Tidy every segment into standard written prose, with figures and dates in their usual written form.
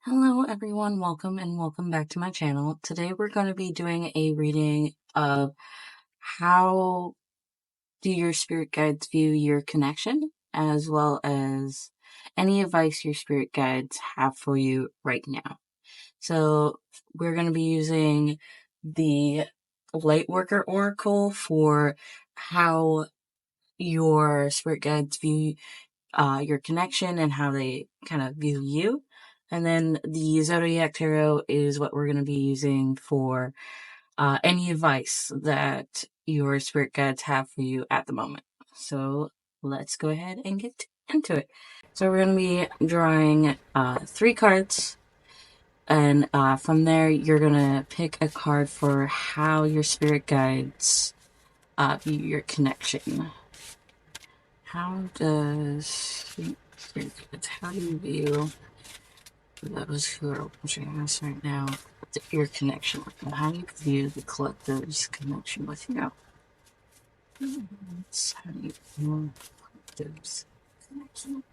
Hello everyone, welcome and welcome back to my channel. Today we're going to be doing a reading of how do your spirit guides view your connection, as well as any advice your spirit guides have for you right now. So we're going to be using the Lightworker Oracle for how your spirit guides view your connection and how they kind of view you. And then the Zodiac Tarot is what we're going to be using for any advice that your spirit guides have for you at the moment. So let's go ahead and get into it. So we're going to be drawing 3 cards. And from there, you're going to pick a card for how your spirit guides view your connection. How does how do you view those who are watching us right now, your connection with them? How do you view the collective's connection with you? That's how do you view the collective's connection?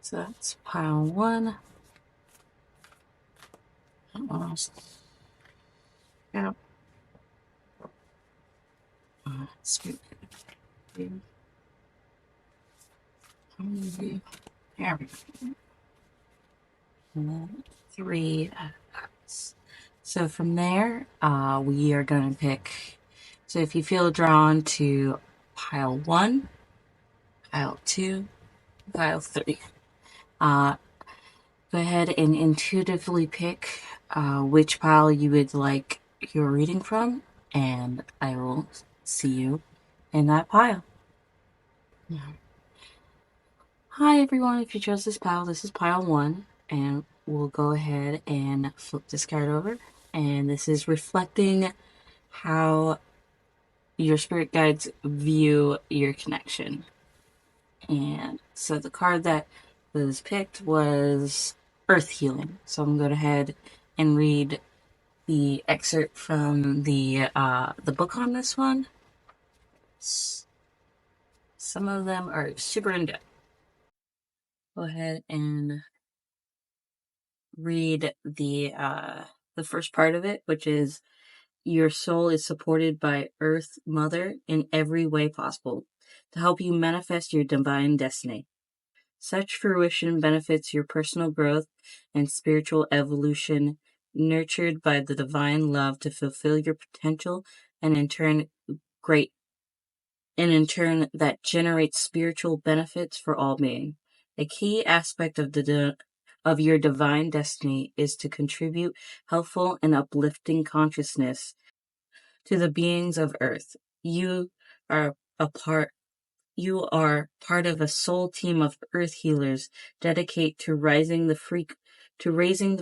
So that's pile 1. Almost. Yeah. Spirit view. How do you view? There we go. 3 cards. So from there, we are going to pick. So if you feel drawn to pile 1, pile 2, pile 3, go ahead and intuitively pick which pile you would like your reading from, and I will see you in that pile. Hi everyone, if you chose this is pile 1, and we'll go ahead and flip this card over, and this is reflecting how your spirit guides view your connection. And so the card that was picked was Earth Healing. So I'm going to go ahead and read the excerpt from the book on this one. Some of them are super in depth. Go ahead and read the first part of it, which is: your soul is supported by Earth Mother in every way possible to help you manifest your divine destiny. Such fruition benefits your personal growth and spiritual evolution, nurtured by the divine love to fulfill your potential, and in turn that generates spiritual benefits for all being. A key aspect of your divine destiny is to contribute helpful and uplifting consciousness to the beings of Earth. You are part of a soul team of Earth healers dedicated to raising the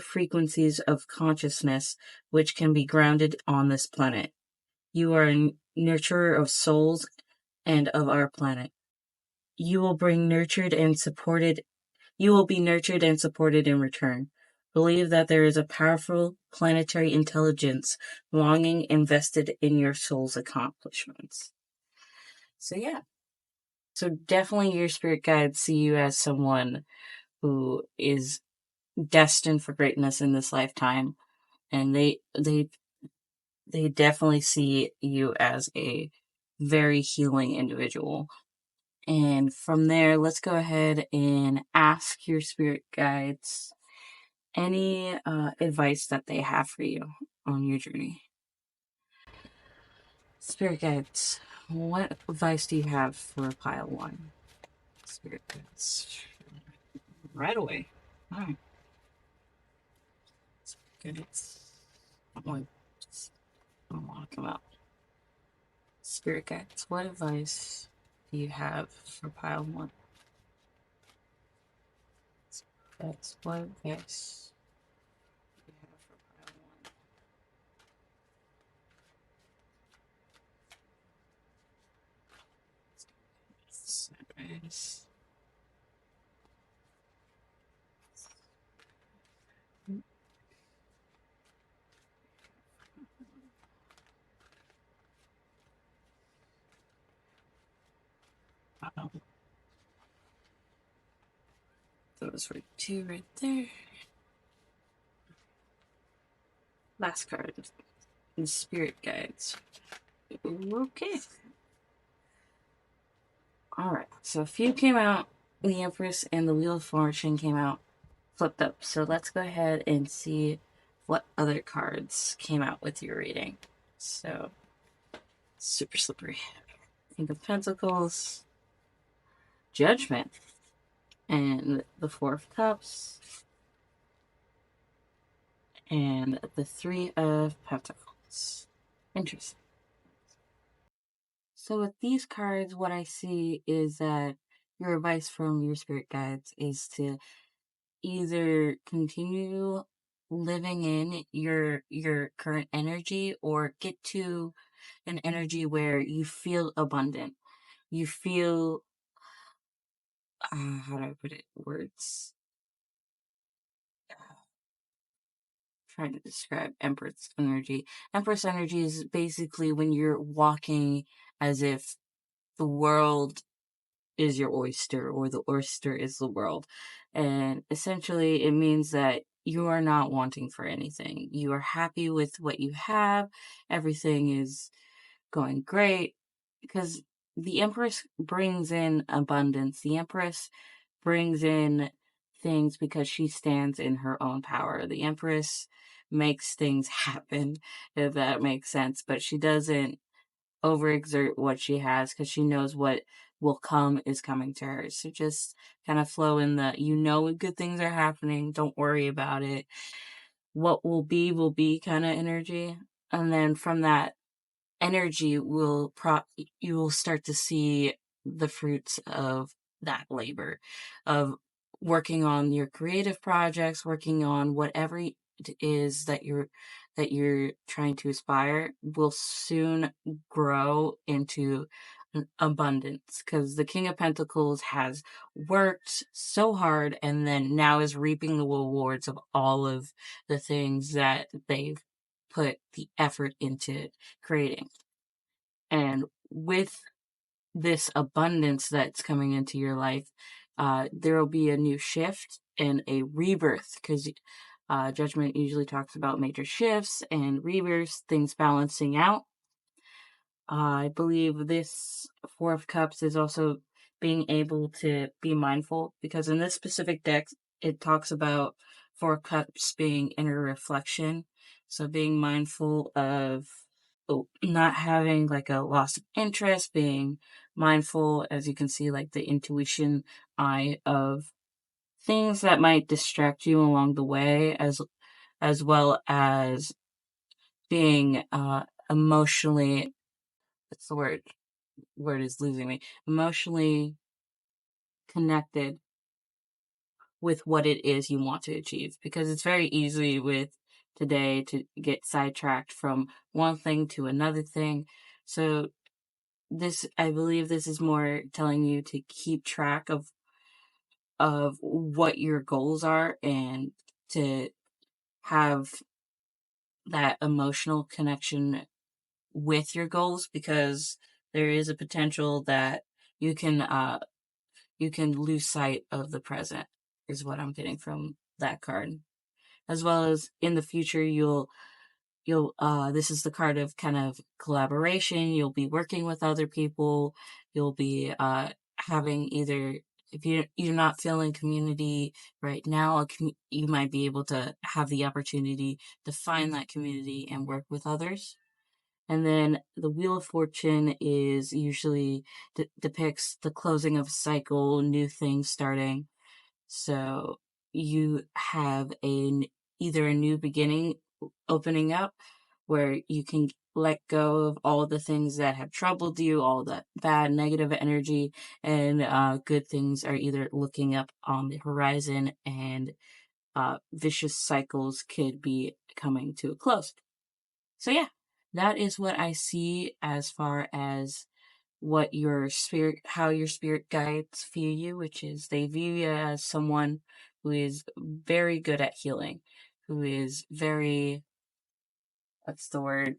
frequencies of consciousness which can be grounded on this planet. You are a nurturer of souls and of our planet. You will be nurtured and supported in return. Believe that there is a powerful planetary intelligence longing invested in your soul's accomplishments. So yeah. So definitely your spirit guides see you as someone who is destined for greatness in this lifetime, and they definitely see you as a very healing individual. And from there, let's go ahead and ask your spirit guides any advice that they have for you on your journey. Spirit guides, what advice do you have for pile 1? Spirit guides, right away. All right. Spirit guides, I want to come out. Spirit guides, what advice do you have for pile 1? That's what advice do you have for pile 1? Sunrise. those were two right there. Last card. The spirit guides. Okay. Alright, so a few came out. The Empress and the Wheel of Fortune came out flipped up. So let's go ahead and see what other cards came out with your reading. So, super slippery. King of Pentacles, Judgment, and the Four of Cups, and the Three of Pentacles. Interesting. So with these cards, what I see is that your advice from your spirit guides is to either continue living in your current energy or get to an energy where you feel abundant. You feel how do I put it? Words. Trying to describe Empress energy. Empress energy is basically when you're walking as if the world is your oyster or the oyster is the world. And essentially it means that you are not wanting for anything. You are happy with what you have. Everything is going great because the Empress brings in abundance. The Empress brings in things because she stands in her own power. The Empress makes things happen, if that makes sense, but she doesn't overexert what she has because she knows what will come is coming to her. So just kind of flow in the, good things are happening. Don't worry about it. What will be kind of energy. And then from that energy you will start to see the fruits of that labor of working on your creative projects, working on whatever it is that you're trying to aspire will soon grow into an abundance because the King of Pentacles has worked so hard and then now is reaping the rewards of all of the things that they've put the effort into creating. And with this abundance that's coming into your life, there will be a new shift and a rebirth because Judgment usually talks about major shifts and rebirths, things balancing out. I believe this Four of Cups is also being able to be mindful because in this specific deck, it talks about Four of Cups being inner reflection. So being mindful of not having like a loss of interest, being mindful, as you can see, like the intuition eye of things that might distract you along the way, as well as being emotionally, what's the word is losing me, emotionally connected with what it is you want to achieve, because it's very easy with today to get sidetracked from one thing to another thing. So I believe this is more telling you to keep track of what your goals are and to have that emotional connection with your goals, because there is a potential that you can lose sight of the present, is what I'm getting from that card. As well as in the future, this is the card of kind of collaboration. You'll be working with other people. You'll be having either, if you're not feeling community right now, you might be able to have the opportunity to find that community and work with others. And then the Wheel of Fortune is usually depicts the closing of a cycle, new things starting. So you have either a new beginning opening up where you can let go of all the things that have troubled you, all that bad negative energy, and good things are either looking up on the horizon, and vicious cycles could be coming to a close. So yeah, that is what I see as far as how your spirit guides view you, which is they view you as someone who is very good at healing, who is very, what's the word?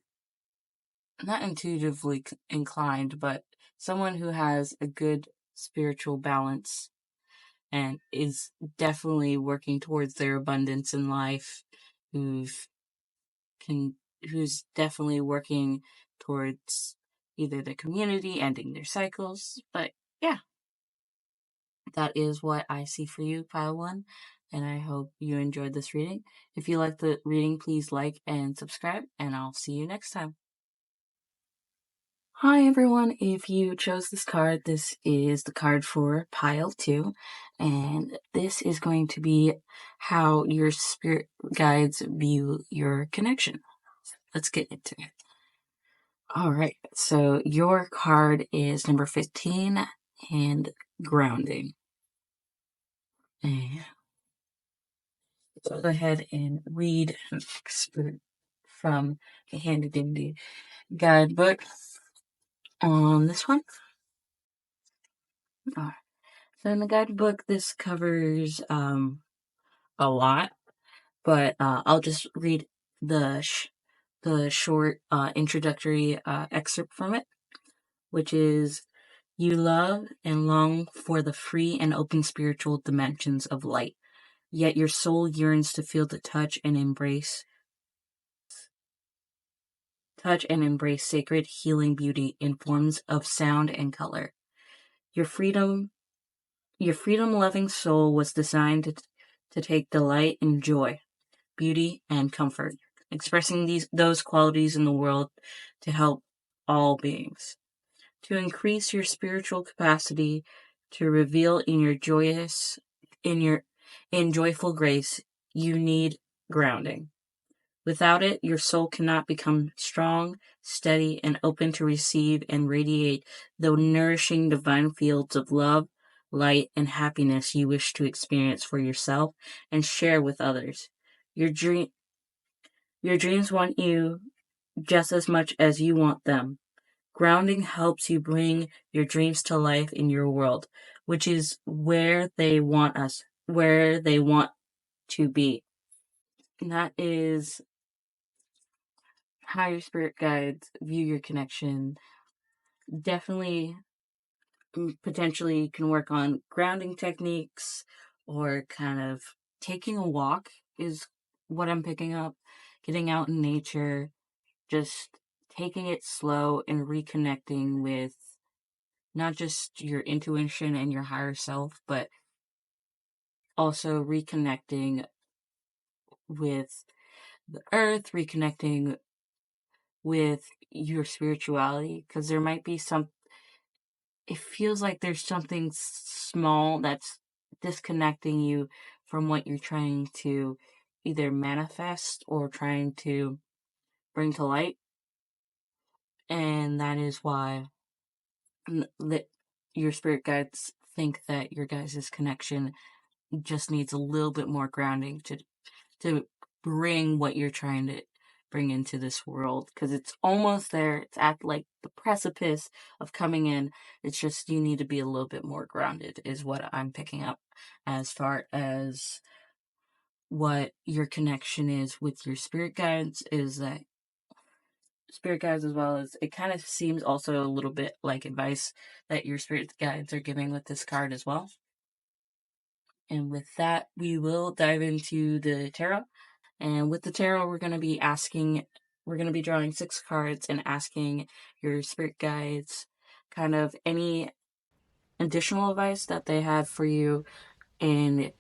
Not intuitively inclined, but someone who has a good spiritual balance and is definitely working towards their abundance in life, who've can who's definitely working towards either the community ending their cycles. But yeah, that is what I see for you, Pile One, and I hope you enjoyed this reading. If you liked the reading, please like and subscribe, and I'll see you next time. Hi everyone, if you chose this card, this is the card for Pile 2, and this is going to be how your spirit guides view your connection. Let's get into it. Alright, so your card is number 15, and grounding. And so go ahead and read from the Handy Dandy guidebook on this one. Alright. So in the guidebook, this covers a lot, but I'll just read the short introductory excerpt from it, which is, you love and long for the free and open spiritual dimensions of light, yet your soul yearns to feel the touch and embrace sacred healing beauty in forms of sound and color. Your freedom loving soul was designed to take delight in joy, beauty, and comfort, expressing those qualities in the world to help all beings. To increase your spiritual capacity to reveal in joyful grace, you need grounding. Without it, your soul cannot become strong, steady, and open to receive and radiate the nourishing divine fields of love, light, and happiness you wish to experience for yourself and share with others. Your dreams want you just as much as you want them. Grounding helps you bring your dreams to life in your world, which is where they want to be. And that is how your spirit guides view your connection. Definitely, potentially, you can work on grounding techniques, or kind of taking a walk is what I'm picking up. Getting out in nature, just taking it slow and reconnecting with not just your intuition and your higher self, but also reconnecting with the earth, reconnecting with your spirituality, because there might be it feels like there's something small that's disconnecting you from what you're trying to either manifest or trying to bring to light. And that is why your spirit guides think that your guys' connection just needs a little bit more grounding to bring what you're trying to bring into this world, because it's almost there. It's at like the precipice of coming in. It's just you need to be a little bit more grounded is what I'm picking up as far as what your connection is with your spirit guides. Is that spirit guides, as well as it kind of seems also a little bit like advice that your spirit guides are giving with this card as well. And with that, we will dive into the tarot. And with the tarot, we're going to be drawing 6 cards and asking your spirit guides kind of any additional advice that they have for you and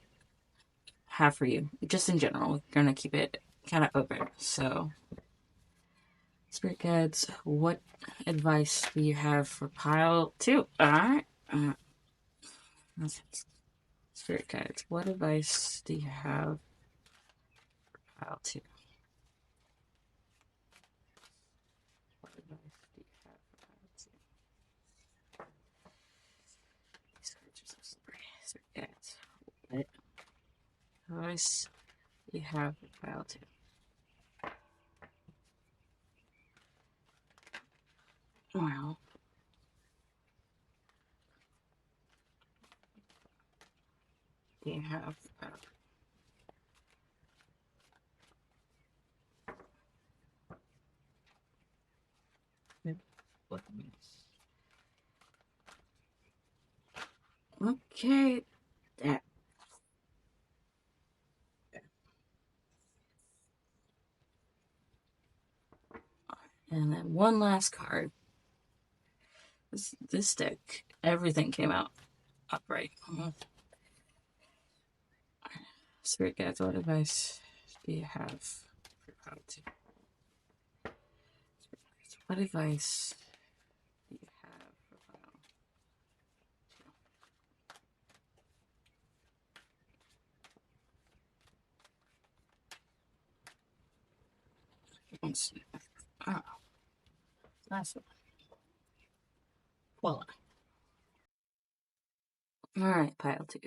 have for you, just in general. We're going to keep it kind of open. So, spirit guides, what advice do you have for pile 2? All right. Spirit guides, what advice do you have for pile 2? What advice do you have for pile 2? These cards are so slippery. Spirit guides, what advice do you have for pile 2? Well, do you have what means? Okay, that. And then one last card. This deck, everything came out upright. Spirit guides, what advice do you have for how to? What advice do you have for how to? Oh, last one. Voila. Alright, pile two.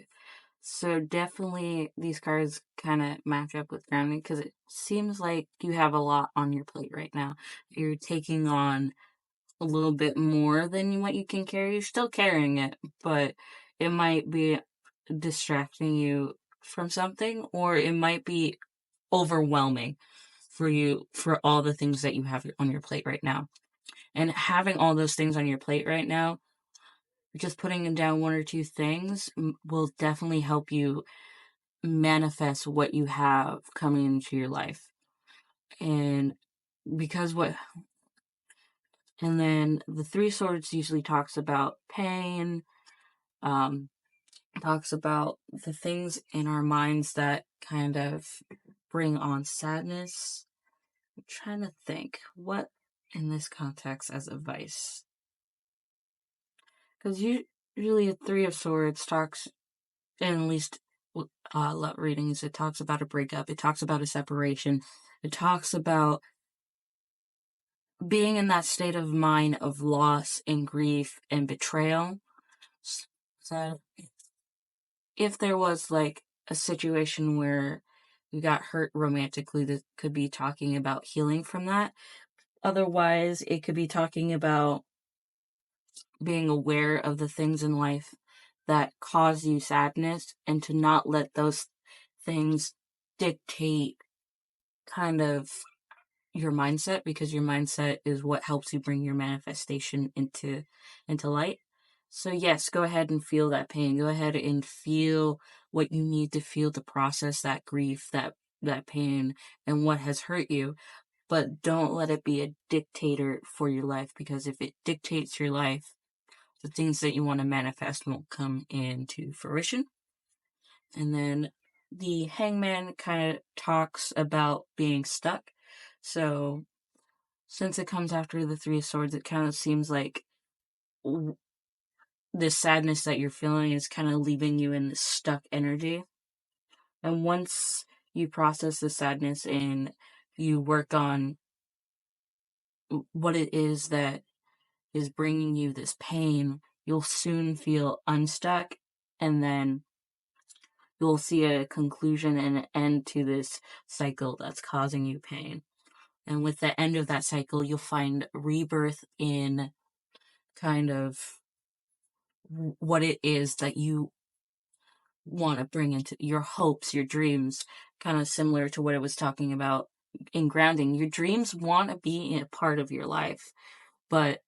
So definitely these cards kind of match up with grounding because it seems like you have a lot on your plate right now. You're taking on a little bit more than what you can carry. You're still carrying it, but it might be distracting you from something, or it might be overwhelming for you for all the things that you have on your plate right now. And having all those things on your plate right now, just putting down one or two things will definitely help you manifest what you have coming into your life. And because what and then the three swords usually talks about pain, um talks about the things in our minds that kind of bring on sadness. I'm trying to think what in this context as advice, because usually a three of swords talks, and at least love readings, it talks about a breakup, it talks about a separation, it talks about being in that state of mind of loss and grief and betrayal. So if there was like a situation where you got hurt romantically, that could be talking about healing from that. Otherwise, it could be talking about being aware of the things in life that cause you sadness and to not let those things dictate kind of your mindset, because your mindset is what helps you bring your manifestation into light. So yes, go ahead and feel that pain. Go ahead and feel what you need to feel to process that grief, that pain, and what has hurt you. But don't let it be a dictator for your life, because if it dictates your life, the things that you want to manifest won't come into fruition. And then the hangman kind of talks about being stuck. So since it comes after the three of swords, it kind of seems like this sadness that you're feeling is kind of leaving you in this stuck energy. And once you process the sadness and you work on what it is that is bringing you this pain, you'll soon feel unstuck, and then you'll see a conclusion and an end to this cycle that's causing you pain. And with the end of that cycle, you'll find rebirth in kind of what it is that you want to bring into your hopes, your dreams, kind of similar to what it was talking about in grounding. Your dreams want to be a part of your life, but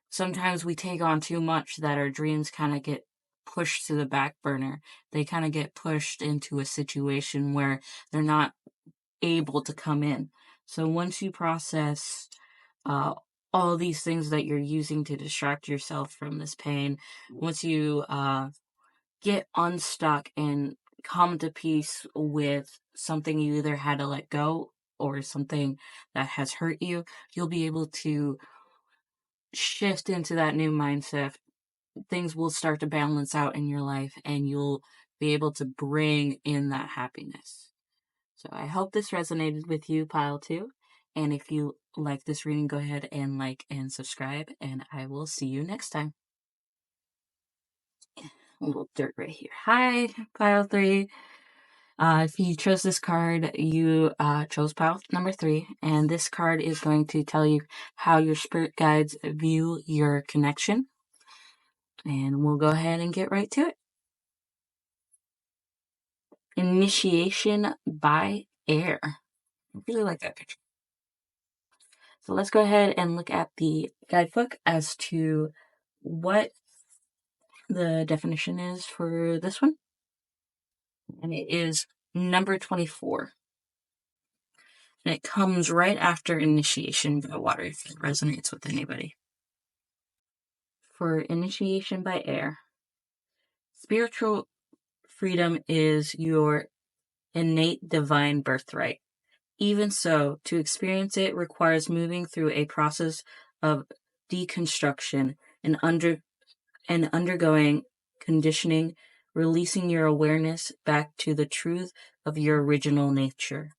sometimes we take on too much that our dreams kind of get pushed to the back burner. They kind of get pushed into a situation where they're not able to come in. So once you process uh, all these things that you're using to distract yourself from this pain, once you get unstuck and come to peace with something you either had to let go or something that has hurt you, you'll be able to shift into that new mindset. Things will start to balance out in your life and you'll be able to bring in that happiness. So I hope this resonated with you, Pile 2. And if you like this reading, go ahead and like and subscribe, and I will see you next time. A little dirt right here. Hi, Pile 3. If you chose this card, you chose pile number 3, and this card is going to tell you how your spirit guides view your connection. And we'll go ahead and get right to it. Initiation by air. I really like that picture. So let's go ahead and look at the guidebook as to what the definition is for this one. and it is number 24. And it comes right after Initiation by Water, if it resonates with anybody. For Initiation by Air, spiritual freedom is your innate divine birthright. Even so, to experience it requires moving through a process of deconstruction and undergoing conditioning, releasing your awareness back to the truth of your original nature.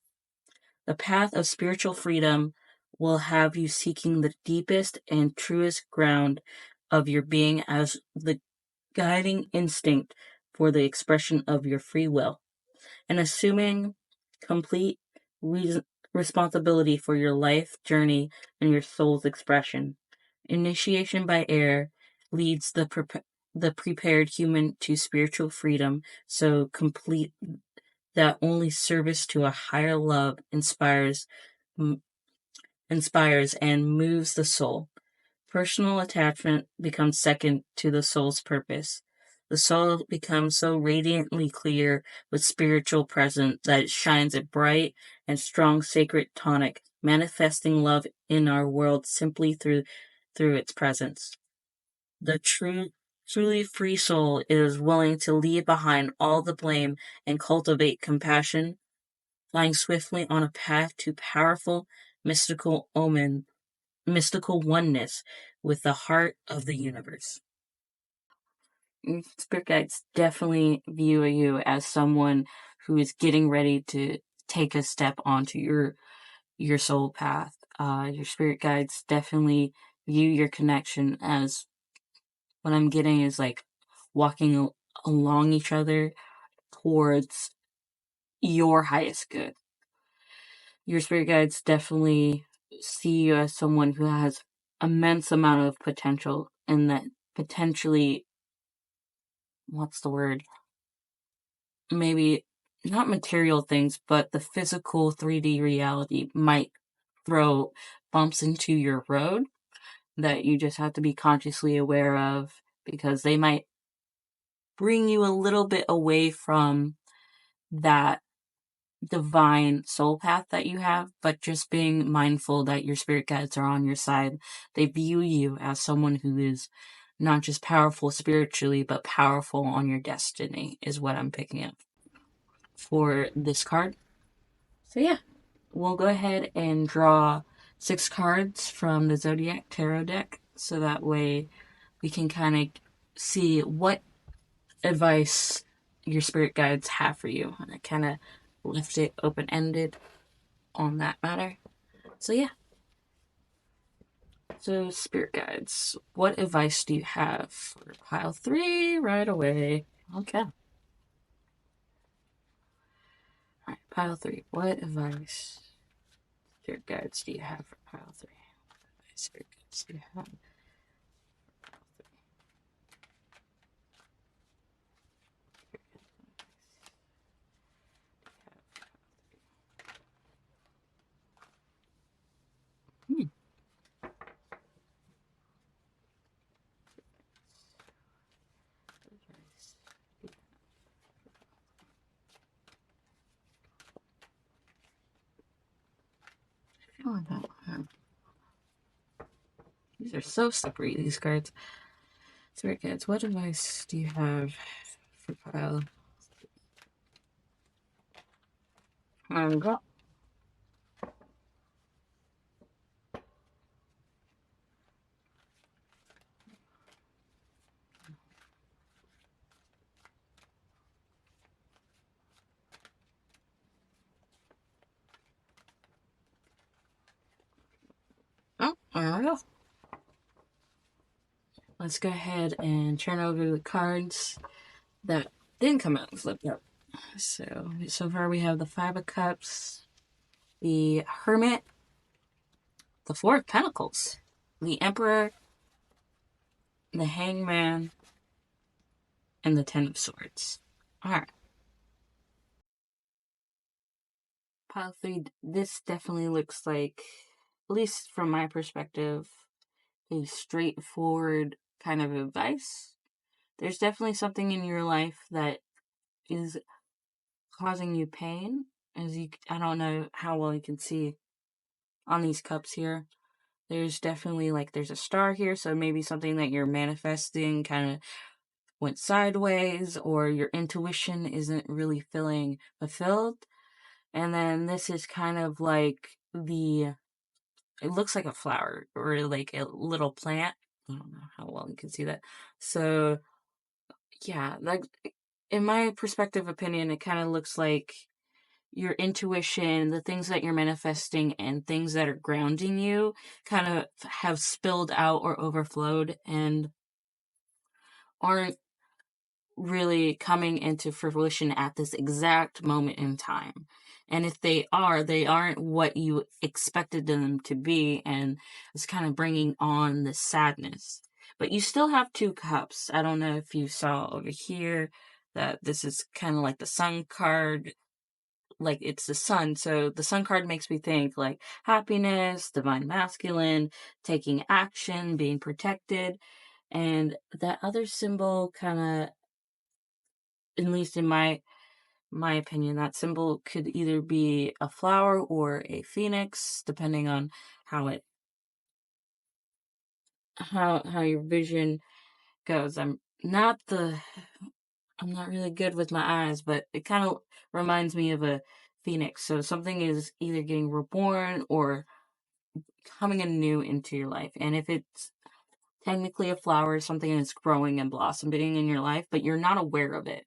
The path of spiritual freedom will have you seeking the deepest and truest ground of your being as the guiding instinct for the expression of your free will, and assuming complete responsibility for your life journey and your soul's expression. Initiation by Air leads the prepared human to spiritual freedom, so complete that only service to a higher love inspires and moves the soul. Personal attachment becomes second to the soul's purpose. The soul becomes so radiantly clear with spiritual presence that it shines a bright and strong sacred tonic, manifesting love in our world simply through its presence. The truly free soul is willing to leave behind all the blame and cultivate compassion, flying swiftly on a path to powerful mystical oneness with the heart of the universe. Spirit guides definitely view you as someone who is getting ready to take a step onto your soul path. Your spirit guides definitely view your connection as, what I'm getting is like walking along each other towards your highest good. Your spirit guides definitely see you as someone who has immense amount of potential, and that potentially, what's the word? Maybe not material things, but the physical 3D reality might throw bumps into your road that you just have to be consciously aware of, because they might bring you a little bit away from that divine soul path that you have, but just being mindful that your spirit guides are on your side. They view you as someone who is not just powerful spiritually, but powerful on your destiny, is what I'm picking up for this card. So yeah, we'll go ahead and draw 6 cards from the Zodiac Tarot deck, so that way we can kind of see what advice your spirit guides have for you. And I kind of left it open-ended on that matter. So yeah. So spirit guides, what advice do you have for pile 3 right away? Okay. Alright, pile 3. What advice, spirit guides, do you have for pile 3? What spirit guides do you have for pile 3? Hmm. I feel like that. These are so slippery, these cards. Spirit guides, what advice do you have for pile? And go. Oh, there we go. Let's go ahead and turn over the cards that didn't come out and flipped up. So far we have the 5 of Cups, the Hermit, the 4 of Pentacles, the Emperor, the Hangman, and the 10 of Swords. Alright. Pile 3, this definitely looks like, at least from my perspective, a straightforward kind of advice. There's definitely something in your life that is causing you pain. I don't know how well you can see on these cups here. There's definitely like there's a star here, so maybe something that you're manifesting kind of went sideways, or your intuition isn't really feeling fulfilled. And then this is kind of like it looks like a flower or like a little plant. I don't know how well you can see that. So yeah, like in my perspective opinion, it kind of looks like your intuition, the things that you're manifesting, and things that are grounding you kind of have spilled out or overflowed and aren't really coming into fruition at this exact moment in time. And if they are, they aren't what you expected them to be, and it's kind of bringing on this sadness. But you still have two cups. I don't know if you saw over here that this is kind of like the sun card, like it's the sun. So the sun card makes me think like happiness, divine masculine, taking action, being protected. And that other symbol kind of, at least in my opinion, that symbol could either be a flower or a phoenix, depending on how it how your vision goes. I'm not really good with my eyes, but it kind of reminds me of a phoenix. So something is either getting reborn or coming anew into your life. And if it's technically a flower, something that's growing and blossoming in your life, but you're not aware of it.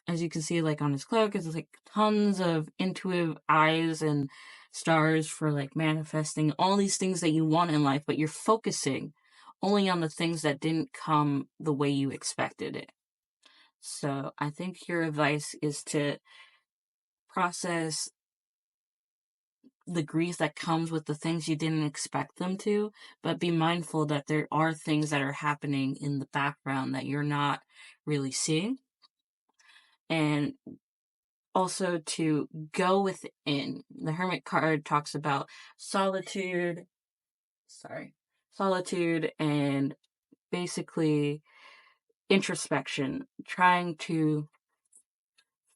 As you can see, like on his cloak, it's like tons of intuitive eyes and stars for like manifesting all these things that you want in life, but you're focusing only on the things that didn't come the way you expected it. So I think your advice is to process the grief that comes with the things you didn't expect them to, but be mindful that there are things that are happening in the background that you're not really seeing. And also to go within. The Hermit card talks about solitude, solitude and basically introspection, trying to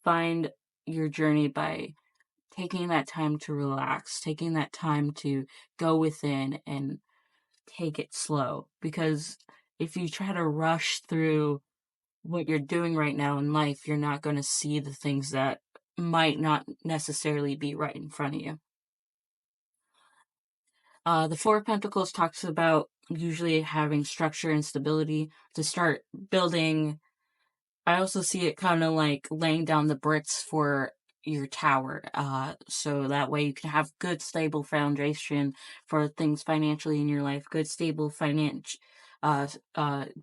find your journey by taking that time to relax, taking that time to go within and take it slow. Because if you try to rush through what you're doing right now in life, you're not going to see the things that might not necessarily be right in front of you. The Four of Pentacles talks about usually having structure and stability to start building. I also see it kind of like laying down the bricks for your tower, so that way you can have good stable foundation for things financially in your life, good stable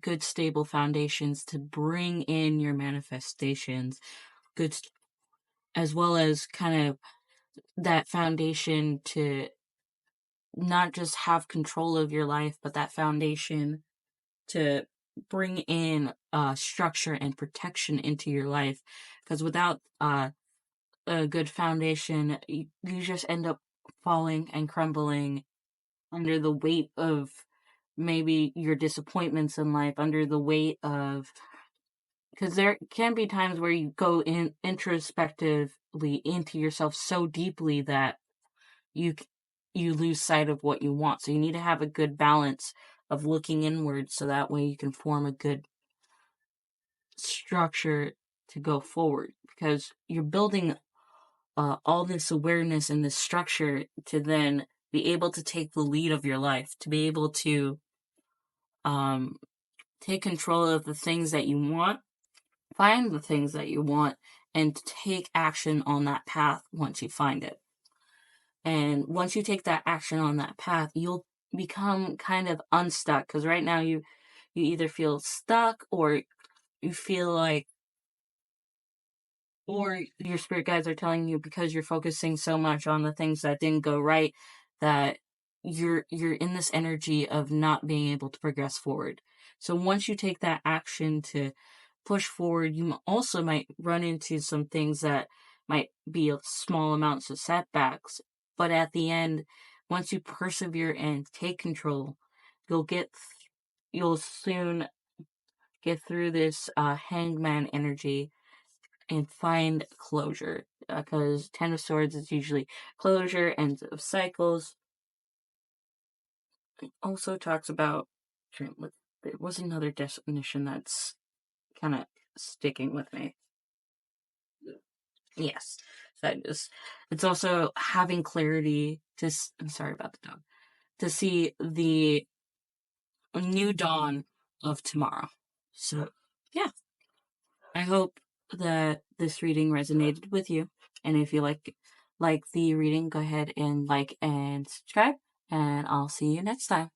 good stable foundations to bring in your manifestations, as well as kind of that foundation to not just have control of your life, but that foundation to bring in structure and protection into your life. Because without a good foundation, you just end up falling and crumbling under the weight of maybe your disappointments in life, under the weight of, because there can be times where you go in introspectively into yourself so deeply that you you lose sight of what you want. So you need to have a good balance of looking inward, so that way you can form a good structure to go forward, because you're building all this awareness and this structure to then be able to take the lead of your life, to be able to um, take control of the things that you want, find the things that you want, and take action on that path once you find it. And once you take that action on that path, you'll become kind of unstuck, because right now you either feel stuck, or you feel like, or your spirit guides are telling you, because you're focusing so much on the things that didn't go right, that you're in this energy of not being able to progress forward. So once you take that action to push forward, you also might run into some things that might be small amounts of setbacks, but at the end, once you persevere and take control, you'll soon get through this hangman energy, and find closure, because Ten of Swords is usually closure, ends of cycles. It also talks about, there was another definition that's kind of sticking with me. Yes. So it's also having clarity I'm sorry about the dog, to see the new dawn of tomorrow. So, yeah, I hope that this reading resonated with you. And if you like the reading, go ahead and like and subscribe, and I'll see you next time.